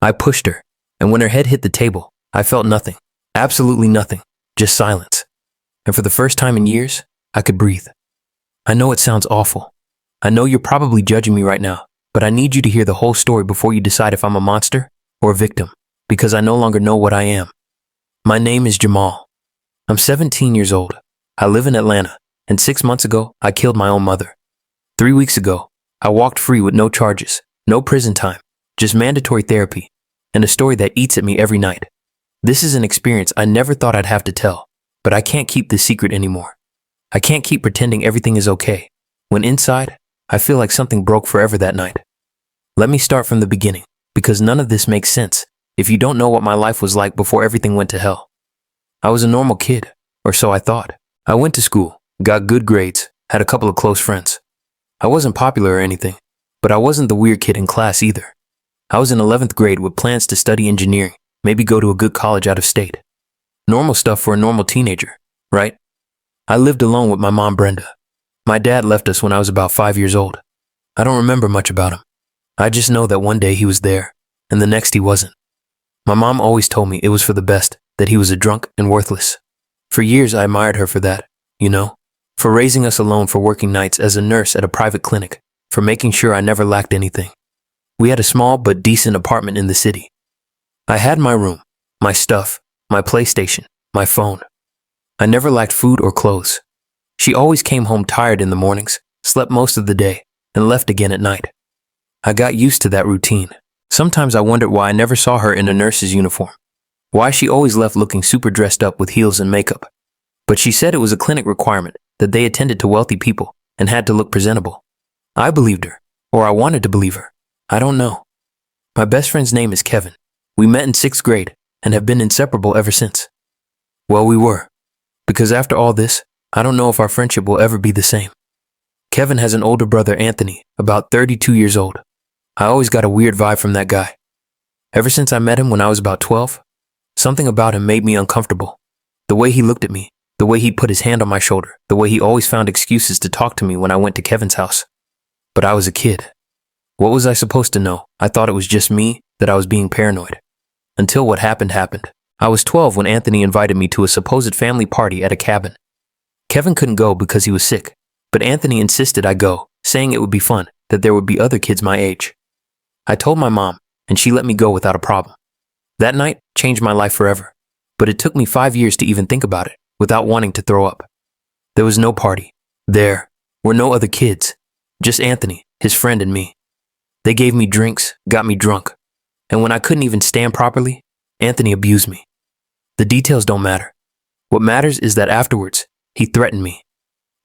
I pushed her, and when her head hit the table, I felt nothing. Absolutely nothing. Just silence. And for the first time in years, I could breathe. I know it sounds awful. I know you're probably judging me right now, but I need you to hear the whole story before you decide if I'm a monster or a victim, because I no longer know what I am. My name is Jamal. I'm 17 years old. I live in Atlanta, and 6 months ago, I killed my own mother. 3 weeks ago, I walked free with no charges, no prison time, just mandatory therapy, and a story that eats at me every night. This is an experience I never thought I'd have to tell, but I can't keep this secret anymore. I can't keep pretending everything is okay, when inside, I feel like something broke forever that night. Let me start from the beginning, because none of this makes sense if you don't know what my life was like before everything went to hell. I was a normal kid, or so I thought. I went to school, got good grades, had a couple of close friends. I wasn't popular or anything, but I wasn't the weird kid in class either. I was in 11th grade with plans to study engineering, maybe go to a good college out of state. Normal stuff for a normal teenager, right? I lived alone with my mom, Brenda. My dad left us when I was about 5 years old. I don't remember much about him. I just know that one day he was there, and the next he wasn't. My mom always told me it was for the best, that he was a drunk and worthless. For years I admired her for that, for raising us alone, for working nights as a nurse at a private clinic, for making sure I never lacked anything. We had a small but decent apartment in the city. I had my room, my stuff, my PlayStation, my phone. I never lacked food or clothes. She always came home tired in the mornings, slept most of the day, and left again at night. I got used to that routine. Sometimes I wondered why I never saw her in a nurse's uniform. Why she always left looking super dressed up with heels and makeup. But she said it was a clinic requirement that they attended to wealthy people and had to look presentable. I believed her, or I wanted to believe her. I don't know. My best friend's name is Kevin. We met in 6th grade and have been inseparable ever since. Well, we were. Because after all this, I don't know if our friendship will ever be the same. Kevin has an older brother, Anthony, about 32 years old. I always got a weird vibe from that guy. Ever since I met him when I was about 12, something about him made me uncomfortable. The way he looked at me, the way he put his hand on my shoulder, the way he always found excuses to talk to me when I went to Kevin's house. But I was a kid. What was I supposed to know? I thought it was just me, that I was being paranoid. Until what happened happened. I was 12 when Anthony invited me to a supposed family party at a cabin. Kevin couldn't go because he was sick, but Anthony insisted I go, saying it would be fun, that there would be other kids my age. I told my mom, and she let me go without a problem. That night changed my life forever, but it took me 5 years to even think about it, without wanting to throw up. There was no party. There were no other kids, just Anthony, his friend, and me. They gave me drinks, got me drunk, and when I couldn't even stand properly, Anthony abused me. The details don't matter. What matters is that afterwards, he threatened me.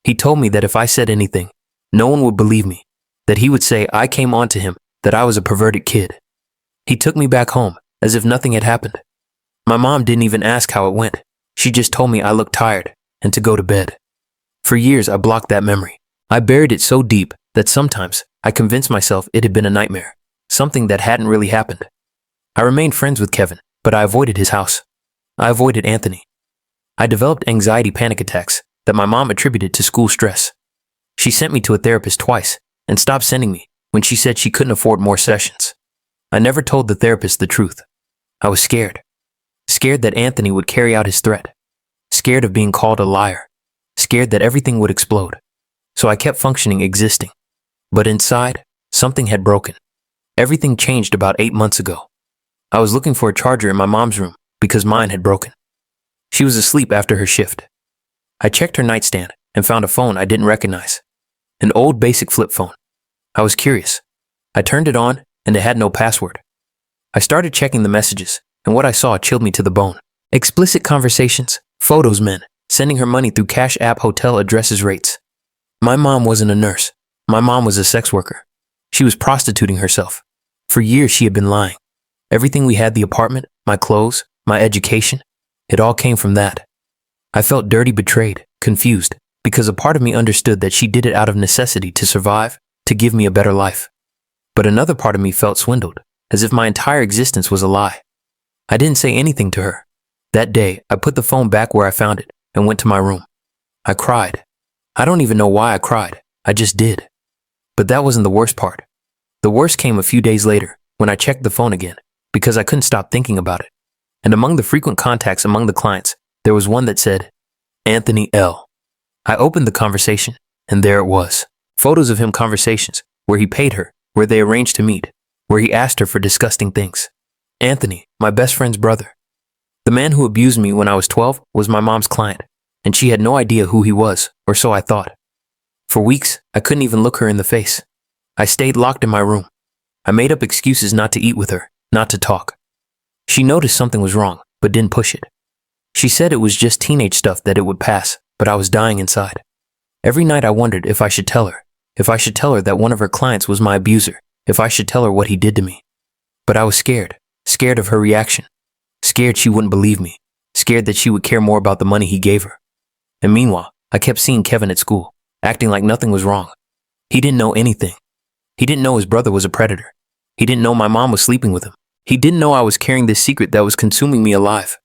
He told me that if I said anything, no one would believe me, that he would say I came on to him, that I was a perverted kid. He took me back home, as if nothing had happened. My mom didn't even ask how it went. She just told me I looked tired and to go to bed. For years, I blocked that memory. I buried it so deep that sometimes I convinced myself it had been a nightmare, something that hadn't really happened. I remained friends with Kevin, but I avoided his house. I avoided Anthony. I developed anxiety panic attacks that my mom attributed to school stress. She sent me to a therapist twice and stopped sending me when she said she couldn't afford more sessions. I never told the therapist the truth. I was scared. Scared that Anthony would carry out his threat. Scared of being called a liar. Scared that everything would explode. So I kept functioning, existing. But inside, something had broken. Everything changed about 8 months ago. I was looking for a charger in my mom's room because mine had broken. She was asleep after her shift. I checked her nightstand and found a phone I didn't recognize. An old basic flip phone. I was curious. I turned it on and it had no password. I started checking the messages and what I saw chilled me to the bone. Explicit conversations, photos men, sending her money through Cash App, hotel addresses, rates. My mom wasn't a nurse. My mom was a sex worker. She was prostituting herself. For years she had been lying. Everything we had, the apartment, my clothes, my education, it all came from that. I felt dirty, betrayed, confused, because a part of me understood that she did it out of necessity to survive, to give me a better life. But another part of me felt swindled, as if my entire existence was a lie. I didn't say anything to her. That day, I put the phone back where I found it and went to my room. I cried. I don't even know why I cried. I just did. But that wasn't the worst part. The worst came a few days later, when I checked the phone again, because I couldn't stop thinking about it. And among the frequent contacts among the clients, there was one that said, Anthony L. I opened the conversation, and there it was. Photos of him conversations, where he paid her, where they arranged to meet, where he asked her for disgusting things. Anthony, my best friend's brother. The man who abused me when I was 12 was my mom's client, and she had no idea who he was, or so I thought. For weeks, I couldn't even look her in the face. I stayed locked in my room. I made up excuses not to eat with her, not to talk. She noticed something was wrong, but didn't push it. She said it was just teenage stuff, that it would pass, but I was dying inside. Every night I wondered if I should tell her, that one of her clients was my abuser, if I should tell her what he did to me. But I was scared of her reaction, scared she wouldn't believe me, scared that she would care more about the money he gave her. And meanwhile, I kept seeing Kevin at school, acting like nothing was wrong. He didn't know anything. He didn't know his brother was a predator. He didn't know my mom was sleeping with him. He didn't know I was carrying this secret that was consuming me alive.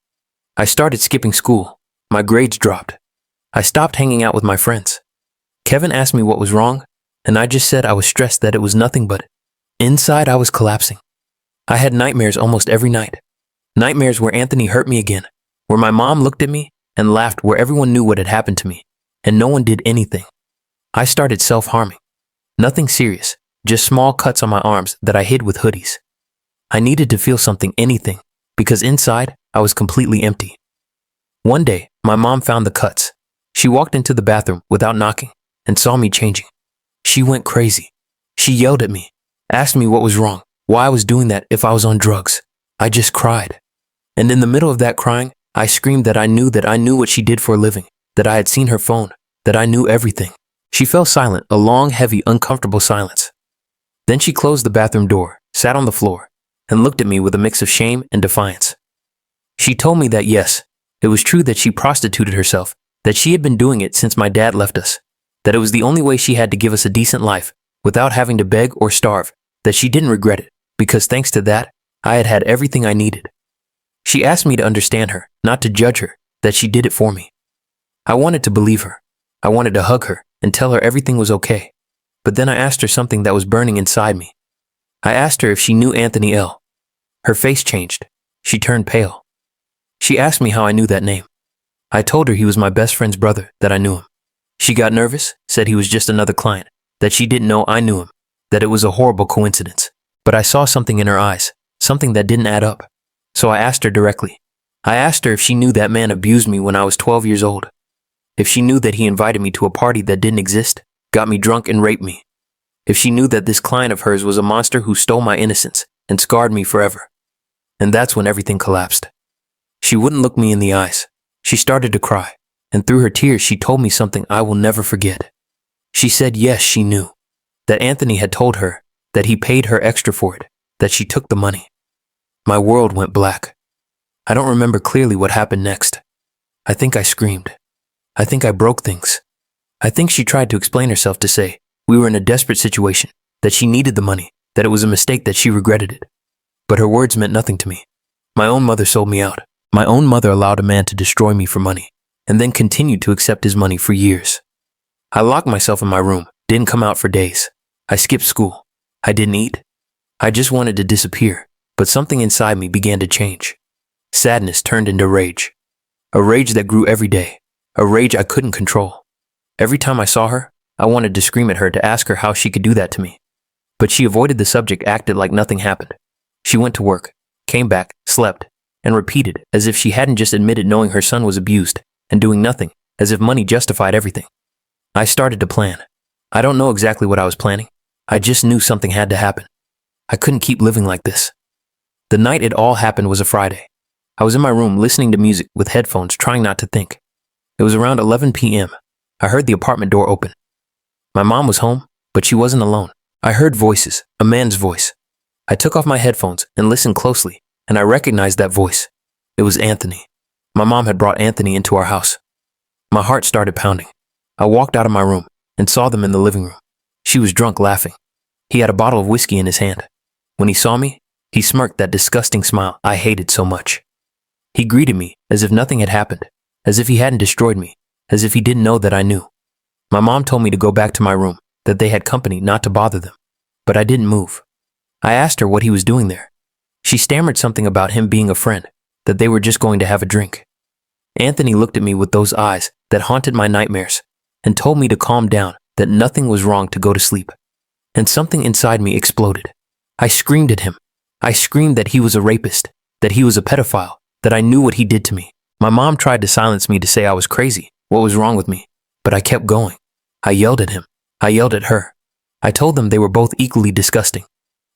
I started skipping school. My grades dropped. I stopped hanging out with my friends. Kevin asked me what was wrong, and I just said I was stressed, that it was nothing, but inside I was collapsing. I had nightmares almost every night. Nightmares where Anthony hurt me again, where my mom looked at me and laughed, where everyone knew what had happened to me, and no one did anything. I started self-harming. Nothing serious, just small cuts on my arms that I hid with hoodies. I needed to feel something, anything, because inside I was completely empty. One day, my mom found the cuts. She walked into the bathroom without knocking and saw me changing. She went crazy. She yelled at me, asked me what was wrong, why I was doing that, if I was on drugs. I just cried. And in the middle of that crying, I screamed that I knew what she did for a living, that I had seen her phone, that I knew everything. She fell silent, a long, heavy, uncomfortable silence. Then she closed the bathroom door, sat on the floor, and looked at me with a mix of shame and defiance. She told me that yes, it was true that she prostituted herself, that she had been doing it since my dad left us, that it was the only way she had to give us a decent life without having to beg or starve, that she didn't regret it, because thanks to that, I had had everything I needed. She asked me to understand her, not to judge her, that she did it for me. I wanted to believe her. I wanted to hug her and tell her everything was okay. But then I asked her something that was burning inside me. I asked her if she knew Anthony L. Her face changed. She turned pale. She asked me how I knew that name. I told her he was my best friend's brother, that I knew him. She got nervous, said he was just another client, that she didn't know I knew him, that it was a horrible coincidence. But I saw something in her eyes, something that didn't add up. So I asked her directly. I asked her if she knew that man abused me when I was 12 years old. If she knew that he invited me to a party that didn't exist, got me drunk and raped me. If she knew that this client of hers was a monster who stole my innocence and scarred me forever. And that's when everything collapsed. She wouldn't look me in the eyes. She started to cry, and through her tears she told me something I will never forget. She said yes, she knew, that Anthony had told her, that he paid her extra for it, that she took the money. My world went black. I don't remember clearly what happened next. I think I screamed. I think I broke things. I think she tried to explain herself, to say we were in a desperate situation, that she needed the money, that it was a mistake, that she regretted it. But her words meant nothing to me. My own mother sold me out. My own mother allowed a man to destroy me for money, and then continued to accept his money for years. I locked myself in my room, didn't come out for days. I skipped school. I didn't eat. I just wanted to disappear, but something inside me began to change. Sadness turned into rage. A rage that grew every day. A rage I couldn't control. Every time I saw her, I wanted to scream at her, to ask her how she could do that to me. But she avoided the subject, acted like nothing happened. She went to work, came back, slept, and repeated, as if she hadn't just admitted knowing her son was abused, and doing nothing, as if money justified everything. I started to plan. I don't know exactly what I was planning. I just knew something had to happen. I couldn't keep living like this. The night it all happened was a Friday. I was in my room listening to music with headphones, trying not to think. It was around 11 p.m. I heard the apartment door open. My mom was home, but she wasn't alone. I heard voices, a man's voice. I took off my headphones and listened closely, and I recognized that voice. It was Anthony. My mom had brought Anthony into our house. My heart started pounding. I walked out of my room and saw them in the living room. She was drunk, laughing. He had a bottle of whiskey in his hand. When he saw me, he smirked that disgusting smile I hated so much. He greeted me as if nothing had happened, as if he hadn't destroyed me, as if he didn't know that I knew. My mom told me to go back to my room, that they had company, not to bother them. But I didn't move. I asked her what he was doing there. She stammered something about him being a friend, that they were just going to have a drink. Anthony looked at me with those eyes that haunted my nightmares and told me to calm down, that nothing was wrong, to go to sleep. And something inside me exploded. I screamed at him. I screamed that he was a rapist, that he was a pedophile, that I knew what he did to me. My mom tried to silence me, to say I was crazy, what was wrong with me, but I kept going. I yelled at him. I yelled at her. I told them they were both equally disgusting.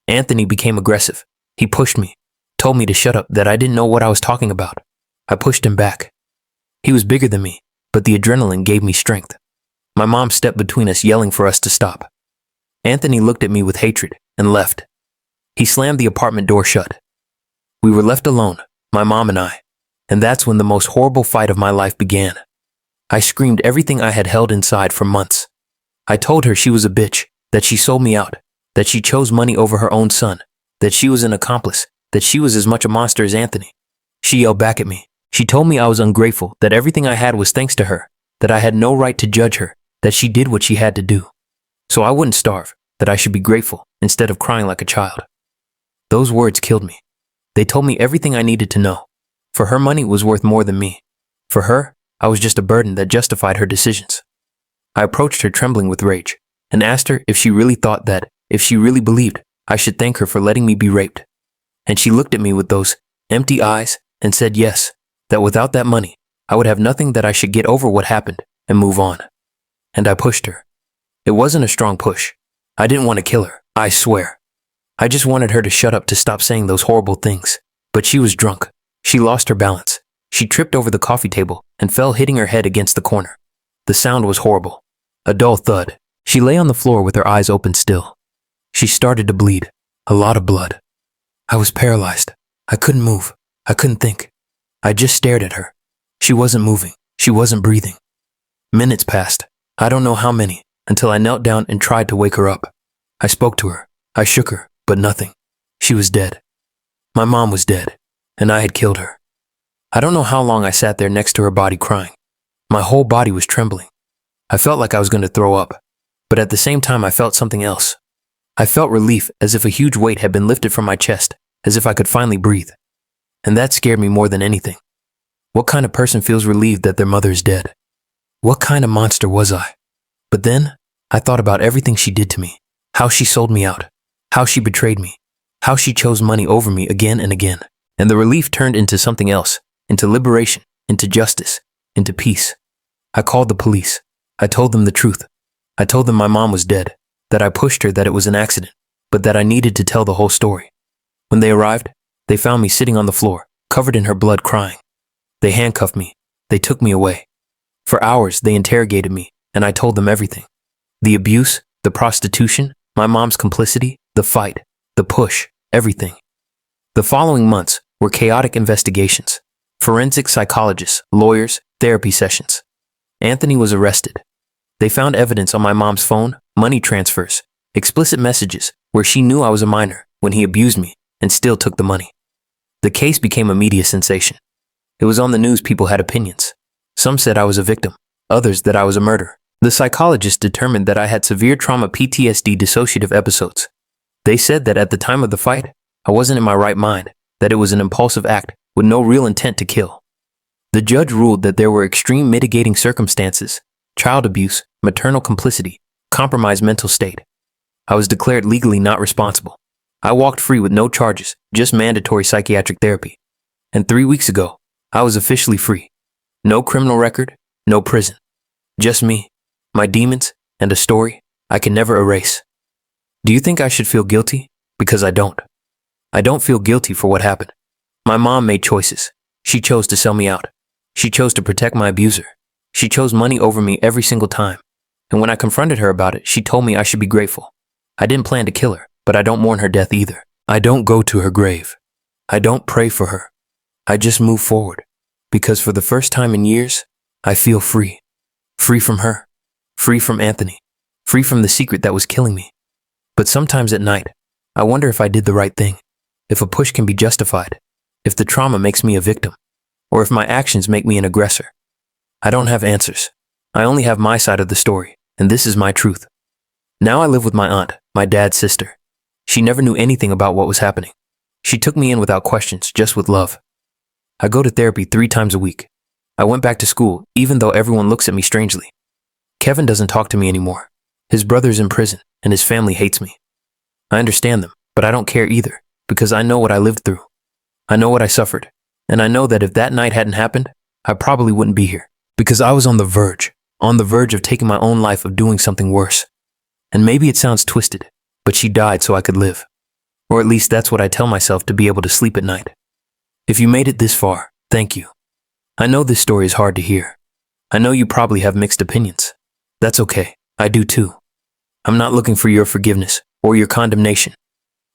Anthony became aggressive. He pushed me, told me to shut up, that I didn't know what I was talking about. I pushed him back. He was bigger than me, but the adrenaline gave me strength. My mom stepped between us, yelling for us to stop. Anthony looked at me with hatred and left. He slammed the apartment door shut. We were left alone, my mom and I, and that's when the most horrible fight of my life began. I screamed everything I had held inside for months. I told her she was a bitch, that she sold me out, that she chose money over her own son, that she was an accomplice, that she was as much a monster as Anthony. She yelled back at me. She told me I was ungrateful, that everything I had was thanks to her, that I had no right to judge her, that she did what she had to do. So I wouldn't starve, that I should be grateful instead of crying like a child. Those words killed me. They told me everything I needed to know. For her, money was worth more than me. For her, I was just a burden that justified her decisions. I approached her trembling with rage and asked her if she really thought that, if she really believed, I should thank her for letting me be raped. And she looked at me with those empty eyes and said yes, that without that money, I would have nothing, that I should get over what happened and move on. And I pushed her. It wasn't a strong push. I didn't want to kill her, I swear. I just wanted her to shut up, to stop saying those horrible things. But she was drunk. She lost her balance. She tripped over the coffee table and fell, hitting her head against the corner. The sound was horrible. A dull thud. She lay on the floor with her eyes open still. She started to bleed. A lot of blood. I was paralyzed. I couldn't move. I couldn't think. I just stared at her. She wasn't moving. She wasn't breathing. Minutes passed. I don't know how many, until I knelt down and tried to wake her up. I spoke to her. I shook her, but nothing. She was dead. My mom was dead, and I had killed her. I don't know how long I sat there next to her body crying. My whole body was trembling. I felt like I was going to throw up, but at the same time I felt something else. I felt relief, as if a huge weight had been lifted from my chest, as if I could finally breathe. And that scared me more than anything. What kind of person feels relieved that their mother is dead? What kind of monster was I? But then, I thought about everything she did to me, how she sold me out, how she betrayed me, how she chose money over me again and again. And the relief turned into something else, into liberation, into justice, into peace. I called the police. I told them the truth. I told them my mom was dead, that I pushed her, that it was an accident, but that I needed to tell the whole story. When they arrived, they found me sitting on the floor, covered in her blood, crying. They handcuffed me. They took me away. For hours, they interrogated me, and I told them everything. The abuse, the prostitution, my mom's complicity, the fight, the push, everything. The following months were chaotic investigations, forensic psychologists, lawyers, therapy sessions. Anthony was arrested. They found evidence on my mom's phone, money transfers, explicit messages where she knew I was a minor when he abused me and still took the money. The case became a media sensation. It was on the news. People had opinions. Some said I was a victim, others that I was a murderer. The psychologists determined that I had severe trauma PTSD dissociative episodes. They said that at the time of the fight, I wasn't in my right mind, that it was an impulsive act with no real intent to kill. The judge ruled that there were extreme mitigating circumstances, child abuse, maternal complicity, compromised mental state. I was declared legally not responsible. I walked free with no charges, just mandatory psychiatric therapy. And 3 weeks ago, I was officially free. No criminal record, no prison. Just me, my demons, and a story I can never erase. Do you think I should feel guilty? Because I don't. I don't feel guilty for what happened. My mom made choices. She chose to sell me out. She chose to protect my abuser. She chose money over me every single time. And when I confronted her about it, she told me I should be grateful. I didn't plan to kill her, but I don't mourn her death either. I don't go to her grave. I don't pray for her. I just move forward. Because for the first time in years, I feel free. Free from her. Free from Anthony. Free from the secret that was killing me. But sometimes at night, I wonder if I did the right thing. If a push can be justified. If the trauma makes me a victim. Or if my actions make me an aggressor. I don't have answers. I only have my side of the story, and this is my truth. Now I live with my aunt, my dad's sister. She never knew anything about what was happening. She took me in without questions, just with love. I go to therapy 3 times a week. I went back to school, even though everyone looks at me strangely. Kevin doesn't talk to me anymore. His brother's in prison, and his family hates me. I understand them, but I don't care either, because I know what I lived through. I know what I suffered, and I know that if that night hadn't happened, I probably wouldn't be here, because I was on the verge of taking my own life, of doing something worse. And maybe it sounds twisted, but she died so I could live. Or at least that's what I tell myself to be able to sleep at night. If you made it this far, thank you. I know this story is hard to hear. I know you probably have mixed opinions. That's okay, I do too. I'm not looking for your forgiveness or your condemnation.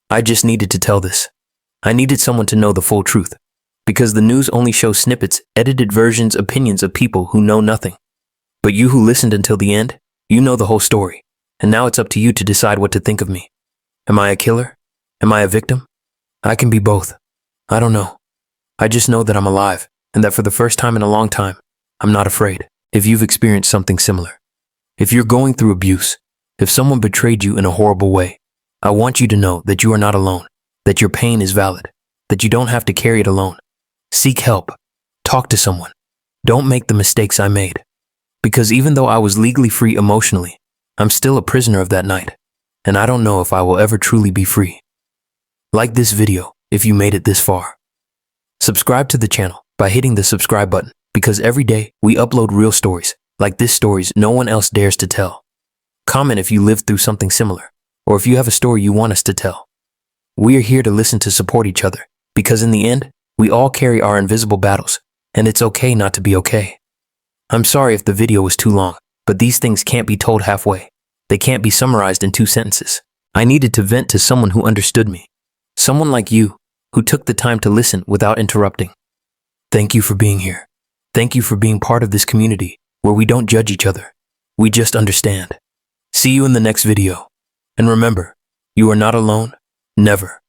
I just needed to tell this. I needed someone to know the full truth, because the news only shows snippets, edited versions, opinions of people who know nothing. But you who listened until the end, you know the whole story, and now it's up to you to decide what to think of me. Am I a killer? Am I a victim? I can be both. I don't know. I just know that I'm alive, and that for the first time in a long time, I'm not afraid. If you've experienced something similar, if you're going through abuse, if someone betrayed you in a horrible way, I want you to know that you are not alone, that your pain is valid, that you don't have to carry it alone. Seek help. Talk to someone. Don't make the mistakes I made. Because even though I was legally free emotionally, I'm still a prisoner of that night, and I don't know if I will ever truly be free. Like this video if you made it this far. Subscribe to the channel by hitting the subscribe button, because every day we upload real stories, like this stories no one else dares to tell. Comment if you lived through something similar, or if you have a story you want us to tell. We are here to listen, to support each other, because in the end, we all carry our invisible battles, and it's okay not to be okay. I'm sorry if the video was too long, but these things can't be told halfway. They can't be summarized in 2 sentences. I needed to vent to someone who understood me. Someone like you, who took the time to listen without interrupting. Thank you for being here. Thank you for being part of this community where we don't judge each other. We just understand. See you in the next video. And remember, you are not alone, never.